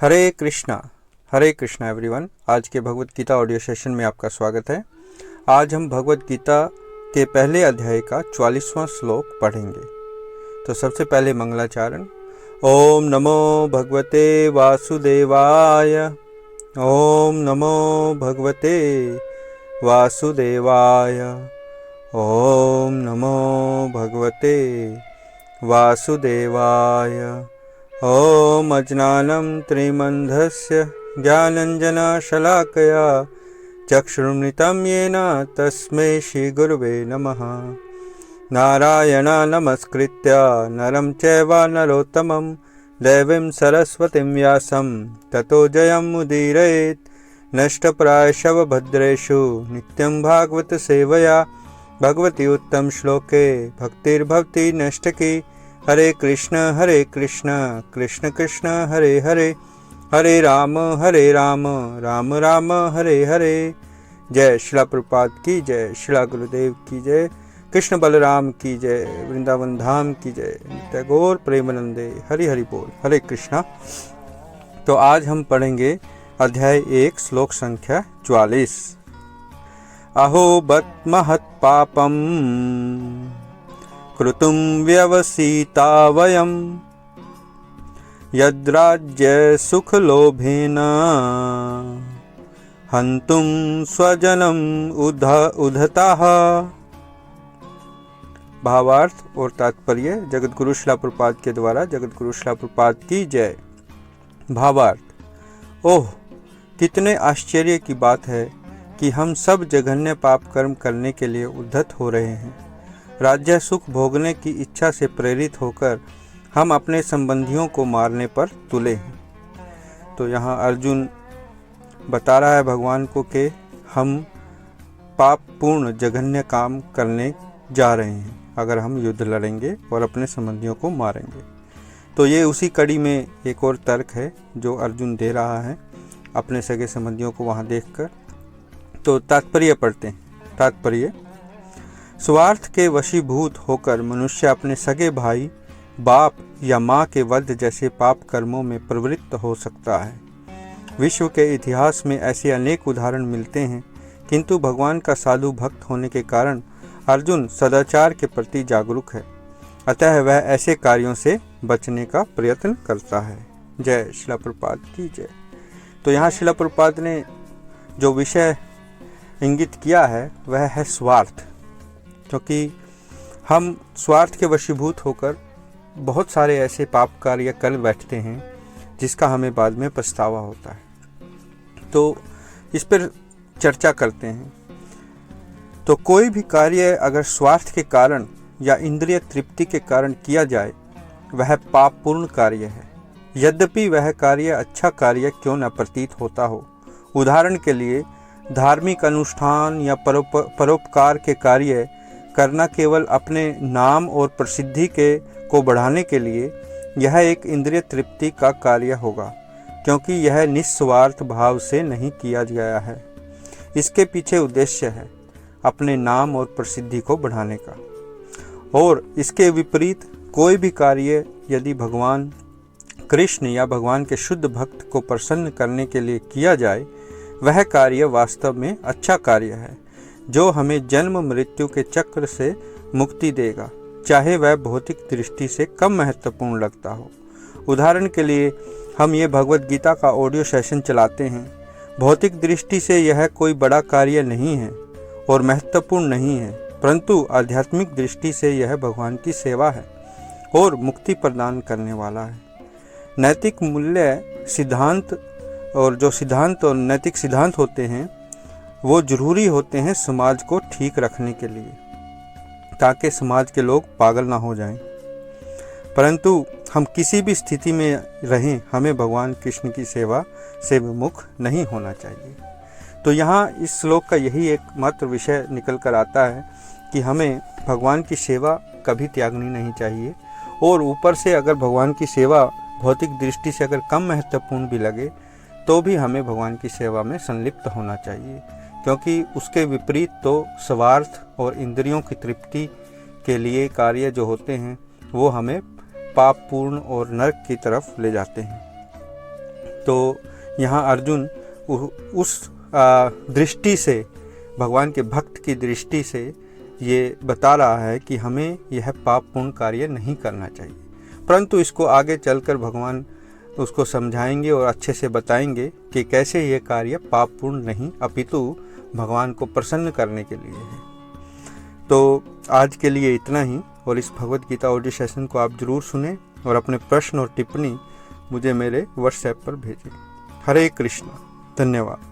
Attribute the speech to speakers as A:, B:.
A: हरे Krishna everyone. आज के Bhagavad Gita audio session में आपका स्वागत है। आज हम भगवत गीता के पहले अध्याय का 44वां श्लोक पढ़ेंगे। तो सबसे पहले मंगलाचरण। ओम नमो भगवते वासुदेवाय। ओम नमो भगवते वासुदेवाय। ओम नमो भगवते वासुदेवाय। ओम अज्ञानं त्रिमन्धस्य ज्ञानञ्जनशलाकया चक्षुरुन्मिलितं येन तस्मै श्रीगुरवे नमः। नारायणं नमस्कृत्य नरं चैव नरोत्तमं देवीं सरस्वतीं व्यासं ततो जयमुदीरयेत्। नष्टप्रायशव भद्रेषु नित्यं भागवत सेवया भगवती उत्तम श्लोके भक्तिर्भवति नष्टकी। हरे कृष्ण कृष्ण कृष्ण हरे हरे, हरे राम राम राम हरे हरे। जय श्रील प्रभुपाद की जय, श्रील गुरुदेव की जय, कृष्ण बलराम की जय, वृंदावन धाम की जय, नित्य गौर प्रेमानंदे। हरि हरि बोल। हरे कृष्णा। तो आज हम पढ़ेंगे अध्याय 1 श्लोक संख्या 44। अहो बत महत् पापम कृतुं व्यवसिता वयं यद्राज्य सुखलोभेन हन्तुं स्वजनम उद्धताः। भावार्थ और तात्पर्य जगतगुरु श्रील प्रभुपाद के द्वारा। जगतगुरु श्रील प्रभुपाद की जय। भावार्थ। ओह, कितने आश्चर्य की बात है कि हम सब जघन्य पाप कर्म करने के लिए उद्धत हो रहे हैं। राज्य सुख भोगने की इच्छा से प्रेरित होकर हम अपने संबंधियों को मारने पर तुले हैं। तो यहाँ अर्जुन बता रहा है भगवान को कि हम पाप पूर्ण जघन्य काम करने जा रहे हैं अगर हम युद्ध लड़ेंगे और अपने संबंधियों को मारेंगे। तो ये उसी कड़ी में एक और तर्क है जो अर्जुन दे रहा है अपने सगे संबंधियों को वहाँ देखकर। तो तात्पर्य पढ़ते हैं। तात्पर्य। स्वार्थ के वशीभूत होकर मनुष्य अपने सगे भाई, बाप या माँ के वध जैसे पाप कर्मों में प्रवृत्त हो सकता है। विश्व के इतिहास में ऐसे अनेक उदाहरण मिलते हैं, किंतु भगवान का साधु भक्त होने के कारण अर्जुन सदाचार के प्रति जागरूक है, अतः वह ऐसे कार्यों से बचने का प्रयत्न करता है। जय श्रील प्रभुपाद की जय। तो यहाँ श्रील प्रभुपाद ने जो विषय इंगित किया है वह है स्वार्थ। क्योंकि हम स्वार्थ के वशीभूत होकर बहुत सारे ऐसे पाप कार्य कर बैठते हैं जिसका हमें बाद में पछतावा होता है। तो इस पर चर्चा करते हैं। तो कोई भी कार्य अगर स्वार्थ के कारण या इंद्रिय तृप्ति के कारण किया जाए वह पापपूर्ण कार्य है, यद्यपि वह कार्य अच्छा कार्य क्यों न प्रतीत होता हो। उदाहरण के लिए धार्मिक अनुष्ठान या परोपकार के कार्य करना केवल अपने नाम और प्रसिद्धि को बढ़ाने के लिए यह एक इंद्रिय तृप्ति का कार्य होगा, क्योंकि यह निस्वार्थ भाव से नहीं किया गया है। इसके पीछे उद्देश्य है अपने नाम और प्रसिद्धि को बढ़ाने का। और इसके विपरीत कोई भी कार्य यदि भगवान कृष्ण या भगवान के शुद्ध भक्त को प्रसन्न करने के लिए किया जाए वह कार्य वास्तव में अच्छा कार्य है जो हमें जन्म मृत्यु के चक्र से मुक्ति देगा, चाहे वह भौतिक दृष्टि से कम महत्वपूर्ण लगता हो। उदाहरण के लिए हम ये भगवत गीता का ऑडियो सेशन चलाते हैं। भौतिक दृष्टि से यह कोई बड़ा कार्य नहीं है और महत्वपूर्ण नहीं है, परंतु आध्यात्मिक दृष्टि से यह भगवान की सेवा है और मुक्ति प्रदान करने वाला है। नैतिक मूल्य सिद्धांत और जो सिद्धांत और नैतिक सिद्धांत होते हैं वो जरूरी होते हैं समाज को ठीक रखने के लिए, ताकि समाज के लोग पागल ना हो जाएं। परंतु हम किसी भी स्थिति में रहें हमें भगवान कृष्ण की सेवा से विमुख नहीं होना चाहिए। तो यहाँ इस श्लोक का यही एकमात्र विषय निकल कर आता है कि हमें भगवान की सेवा कभी त्यागनी नहीं चाहिए। और ऊपर से अगर भगवान की सेवा भौतिक दृष्टि से अगर कम महत्वपूर्ण भी लगे तो भी हमें भगवान की सेवा में संलिप्त होना चाहिए, क्योंकि उसके विपरीत तो स्वार्थ और इंद्रियों की तृप्ति के लिए कार्य जो होते हैं वो हमें पापपूर्ण और नरक की तरफ ले जाते हैं। तो यहाँ अर्जुन उस दृष्टि से, भगवान के भक्त की दृष्टि से ये बता रहा है कि हमें यह पाप पूर्ण कार्य नहीं करना चाहिए, परंतु इसको आगे चलकर भगवान उसको समझाएंगे और अच्छे से बताएंगे कि कैसे ये कार्य पाप पूर्ण नहीं अपितु भगवान को प्रसन्न करने के लिए है। तो आज के लिए इतना ही, और इस भगवद गीता ऑडियो सेशन को आप जरूर सुनें और अपने प्रश्न और टिप्पणी मुझे मेरे व्हाट्सएप पर भेजें। हरे कृष्ण। धन्यवाद।